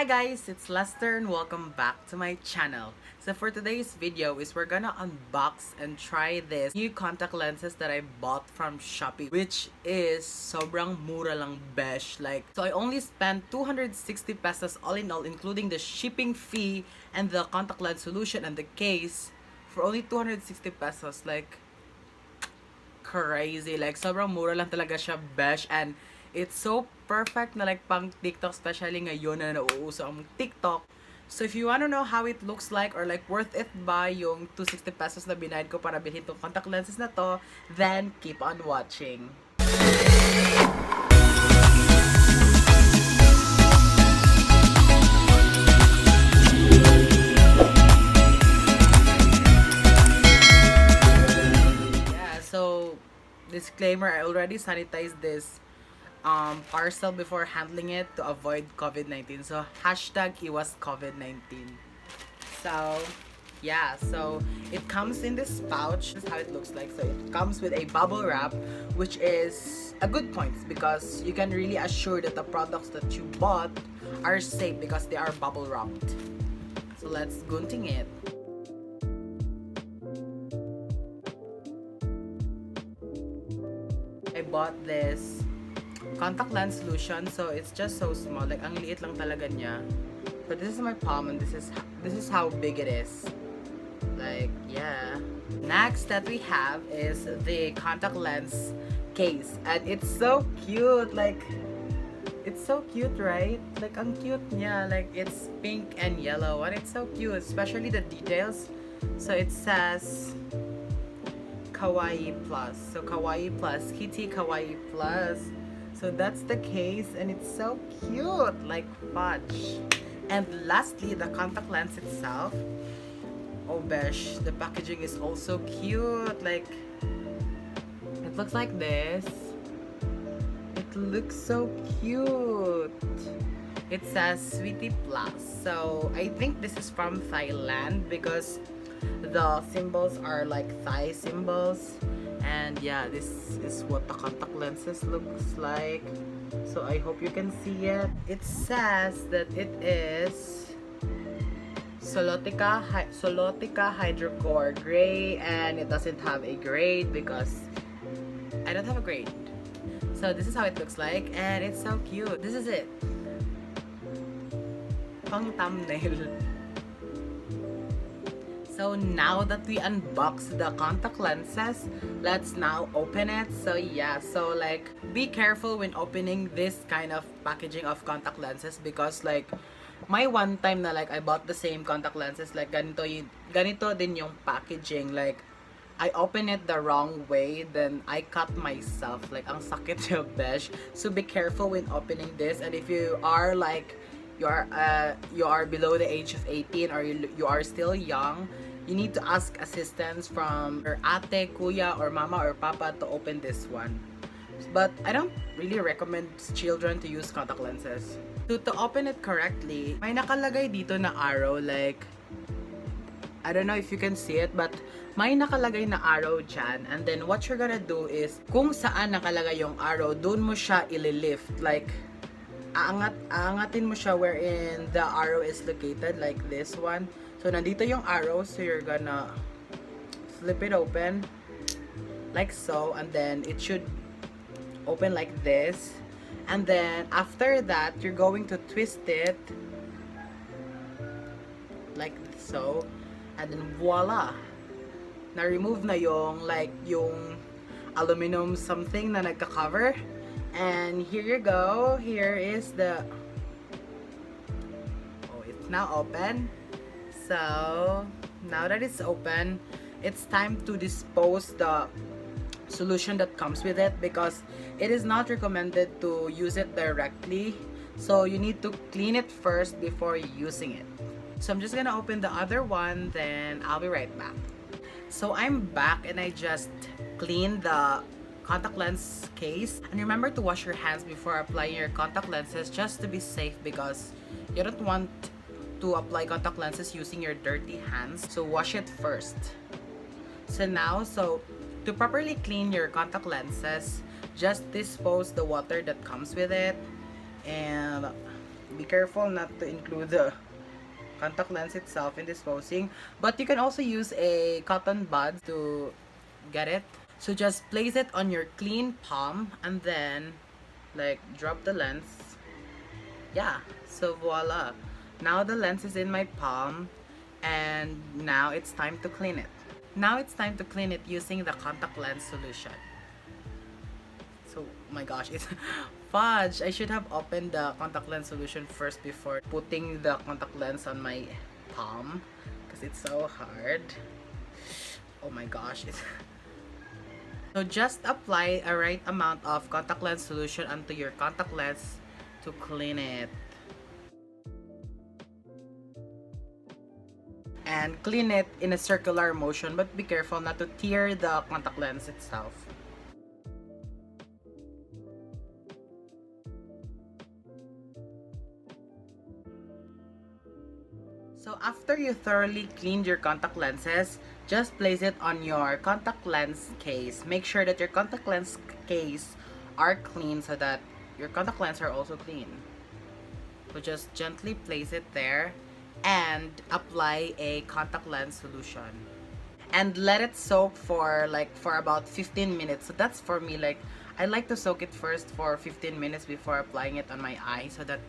Hi guys, it's Lester and welcome back to my channel. So for today's video is we're gonna unbox and try this new contact lenses that I bought from Shopee, which is sobrang mura lang besh. So I only spent 260 pesos all in all, including the shipping fee and the contact lens solution and the case for only 260 pesos. Crazy. Sobrang mura lang talaga siya, besh. And it's so perfect na pang TikTok, especially ngayon na nauuso ang TikTok. So if you wanna know how it looks like or worth it ba yung 260 pesos na binayad ko para bilhin tong contact lenses na to, then keep on watching. So, disclaimer, I already sanitized this parcel before handling it to avoid COVID-19. So, hashtag iwas COVID-19. So, yeah. So, it comes in this pouch. This is how it looks like. So, it comes with a bubble wrap, which is a good point because you can really assure that the products that you bought are safe because they are bubble wrapped. So, let's gunting it. I bought this contact lens solution, so it's just so small. Ang liit lang talaga niya. But this is my palm and this is how big it is. Yeah. Next that we have is the contact lens case. And it's so cute. It's so cute, right? Ang cute niya. It's pink and yellow and it's so cute, especially the details. So it says Kawaii Plus. So Kawaii Plus, Kitty Kawaii Plus. So that's the case and it's so cute, like fudge. And lastly, the contact lens itself. Oh besh, the packaging is also cute. It looks like this. It looks so cute. It says Sweetie Plus. So I think this is from Thailand because the symbols are Thai symbols. And yeah, this is what the contact lenses looks like. So I hope you can see it. It says that it is Solotica Hydrocore Gray, and it doesn't have a grade because I don't have a grade. So this is how it looks like and it's so cute. This is it. Pang thumbnail. So now that we unboxed the contact lenses, let's now open it. So yeah, be careful when opening this kind of packaging of contact lenses because my one time na I bought the same contact lenses, ganito din yung packaging. I opened it the wrong way, then I cut myself. Ang sakit yung besh. So be careful when opening this, and if you are you are below the age of 18 or you are still young, you need to ask assistance from your ate, kuya, or mama or papa to open this one. But I don't really recommend children to use contact lenses. To open it correctly, may nakalagay dito na arrow. I don't know if you can see it, but may nakalagay na arrow dyan. And then what you're gonna do is, kung saan nakalagay yung arrow, dun mo siya ililift. Aangatin mo siya wherein the arrow is located, like this one. So nandito yung arrow, so you're gonna flip it open like so, and then it should open like this. And then after that, you're going to twist it like so, and then voila, na remove na yung yung aluminum something na nagka-cover. And here you go. Here is the it's now open. So now that it's open, it's time to dispose the solution that comes with it because it is not recommended to use it directly. So you need to clean it first before using it. So I'm just gonna open the other one, then I'll be right back. So I'm back and I just cleaned the contact lens case. And remember to wash your hands before applying your contact lenses just to be safe because you don't want to apply contact lenses using your dirty hands. So wash it first. So now, to properly clean your contact lenses, just dispose the water that comes with it and be careful not to include the contact lens itself in disposing, but you can also use a cotton bud to get it. So just place it on your clean palm and then like drop the lens. Yeah, so voila. Now the lens is in my palm and now it's time to clean it. Now it's time to clean it using the contact lens solution. So, oh my gosh, it's fudge. I should have opened the contact lens solution first before putting the contact lens on my palm because it's so hard. Oh my gosh, it's so just apply a right amount of contact lens solution onto your contact lens to clean it. And clean it in a circular motion, but be careful not to tear the contact lens itself. So after you thoroughly cleaned your contact lenses, just place it on your contact lens case. Make sure that your contact lens case are clean so that your contact lenses are also clean. So just gently place it there and apply a contact lens solution. And let it soak for about 15 minutes. So that's for me, like I like to soak it first for 15 minutes before applying it on my eye so that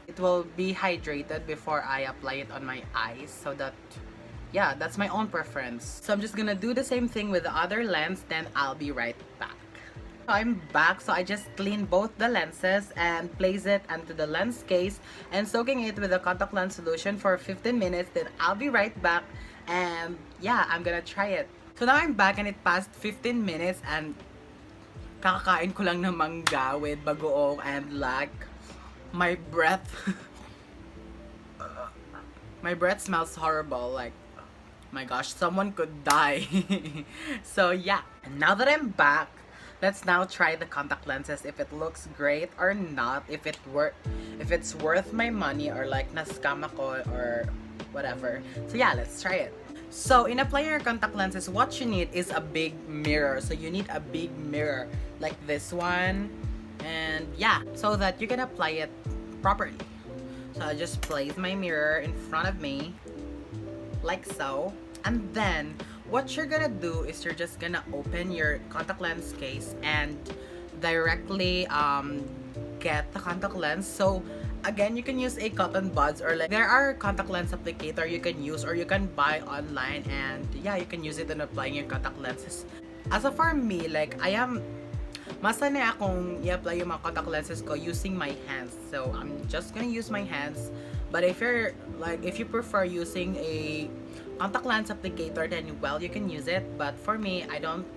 it will be hydrated before I apply it on my eyes, so that yeah, that's my own preference. So I'm just gonna do the same thing with the other lens, then I'll be right back. I'm back, so I just cleaned both the lenses and place it onto the lens case and soaking it with the contact lens solution for 15 minutes, then I'll be right back and yeah, I'm gonna try it. So now I'm back and it passed 15 minutes and kakakain ko lang ng mangga with bagoong and like my breath my breath smells horrible, like my gosh, someone could die. So yeah, and now that I'm back, let's now try the contact lenses if it looks great or not, if it's worth my money or like na-scam ako or whatever. So yeah, let's try it. So in applying your contact lenses, what you need is a big mirror. So you need a big mirror like this one, and yeah, so that you can apply it properly. So I just place my mirror in front of me like so, and then what you're gonna do is you're just gonna open your contact lens case and directly get the contact lens. So again, you can use a cotton buds or like there are contact lens applicator you can use or you can buy online, and yeah, you can use it in applying your contact lenses. As of for me, like I am mas sanay akong i-apply yung mga contact lenses ko using my hands. So I'm just gonna use my hands. But if you prefer using a contact lens applicator, then well, you can use it. But for me, I don't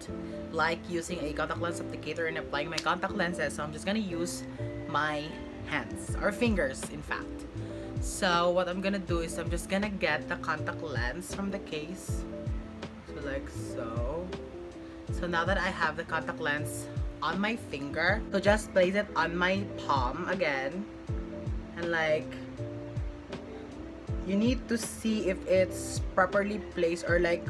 like using a contact lens applicator and applying my contact lenses. So I'm just gonna use my hands or fingers, in fact. So what I'm gonna do is I'm just gonna get the contact lens from the case. So like so. So now that I have the contact lens on my finger, so just place it on my palm again, and like you need to see if it's properly placed or like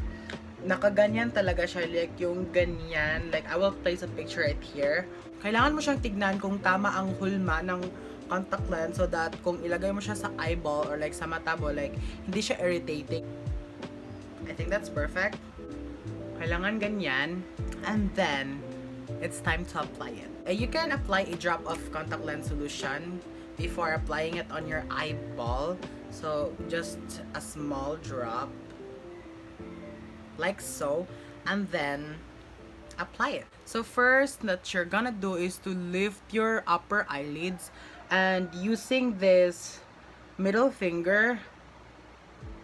nakaganyan talaga siya, like yung ganyan. Like I will place a picture right here. Kailangan mo siyang tignan kung tama ang hulma ng contact lens so that kung ilagay mo siya sa eyeball or like sa mata mo, like hindi siya irritating. I think that's perfect. Kailangan ganyan, and then it's time to apply it. You can apply a drop of contact lens solution before applying it on your eyeball. So just a small drop like so, and then apply it. So first that you're gonna do is to lift your upper eyelids and using this middle finger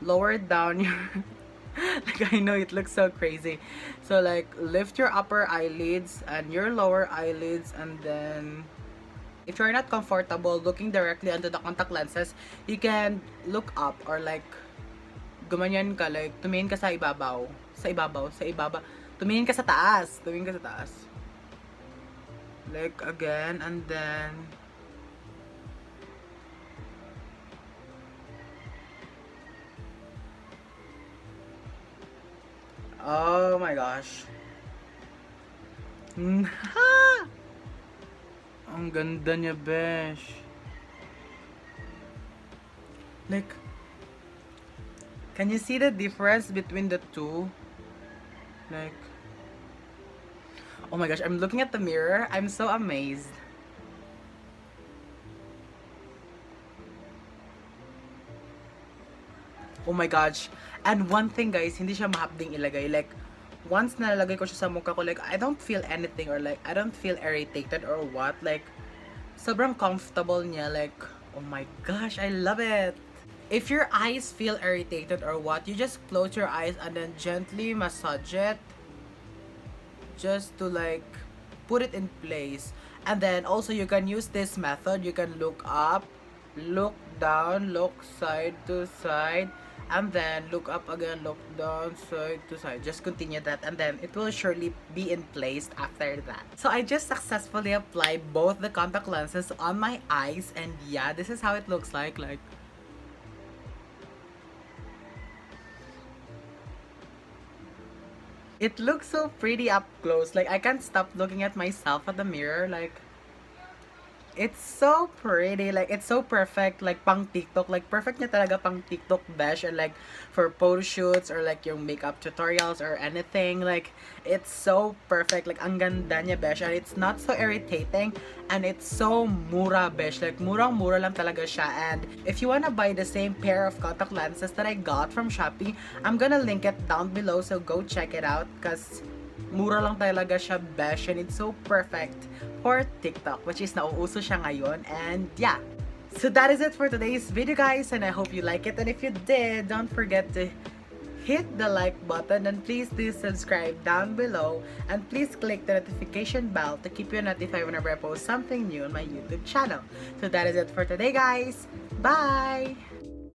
lower down your like I know it looks so crazy. So like lift your upper eyelids and your lower eyelids, and then if you're not comfortable looking directly into the contact lenses, you can look up or like gumanyan ka, like tumingin ka sa ibabaw, tumingin ka sa taas, like again, and then oh my gosh. Ang ganda niya, besh. Like, can you see the difference between the two? Like, oh my gosh, I'm looking at the mirror. I'm so amazed. Oh my gosh. And one thing guys, hindi siya mahapding ilagay. Like, once nalagay ko siya sa mukha ko, like, I don't feel anything or like, I don't feel irritated or what. Like, sobrang comfortable niya. Like, oh my gosh, I love it. If your eyes feel irritated or what, you just close your eyes and then gently massage it. Just to like, put it in place. And then also you can use this method. You can look up, look down, look side to side, and then look up again, look down, side to side. Just continue that and then it will surely be in place after that. So I just successfully applied both the contact lenses on my eyes, and yeah, this is how it looks like. It looks so pretty up close. Like, I can't stop looking at myself at the mirror. Like, it's so pretty. Like, it's so perfect. Like, pang TikTok. Like, perfect niya talaga pang TikTok besh. And like, for photo shoots or like yung makeup tutorials or anything. Like, it's so perfect. Like, ang ganda niya besh. And it's not so irritating. And it's so mura besh. Like, murang-mura lang talaga siya. And if you wanna buy the same pair of contact lenses that I got from Shopee, I'm gonna link it down below. So, go check it out. Cause mura lang talaga siya besh, and it's so perfect for TikTok, which is nauuso siya ngayon. And yeah, so that is it for today's video guys, and I hope you like it. And if you did, don't forget to hit the like button, and please do subscribe down below, and please click the notification bell to keep you notified whenever I post something new on my YouTube channel. So that is it for today guys. Bye!